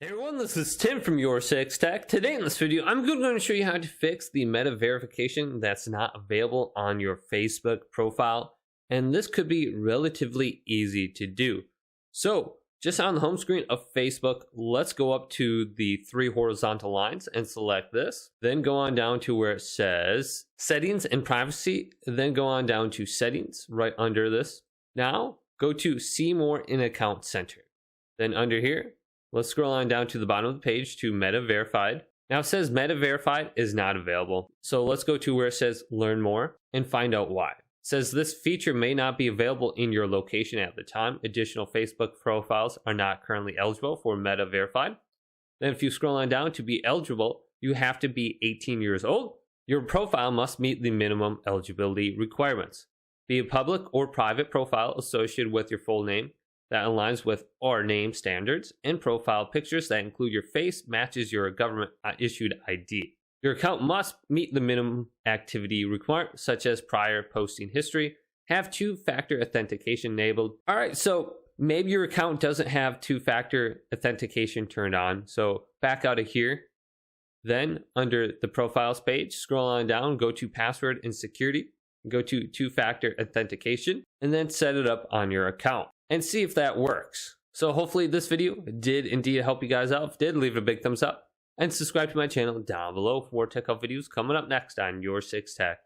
Hey everyone, this is Tim from YourSixTech. Today in this video, I'm going to show you how to fix the meta verification that's not available on your Facebook profile. And this could be relatively easy to do. So just on the home screen of Facebook, let's go up to the three horizontal lines and select this. Then go on down to where it says Settings and Privacy. Then go on down to Settings right under this. Now go to See More in Account Center. Then under here, let's scroll on down to the bottom of the page to Meta Verified. Now it says Meta Verified is not available. So let's go to where it says Learn More and find out why. It says this feature may not be available in your location at the time. Additional Facebook profiles are not currently eligible for Meta Verified. Then if you scroll on down, to be eligible, you have to be 18 years old. Your profile must meet the minimum eligibility requirements. Be a public or private profile associated with your full name that aligns with our name standards, and profile pictures that include your face matches your government issued ID. Your account must meet the minimum activity requirements, such as prior posting history, have two-factor authentication enabled. All right, so maybe your account doesn't have two-factor authentication turned on. So back out of here. Then under the profiles page, scroll on down, go to password and security, go to two-factor authentication, and then set it up on your account and see if that works. So hopefully this video did indeed help you guys out. If it did, leave a big thumbs up and subscribe to my channel down below for more tech help videos coming up next on YourSixTech.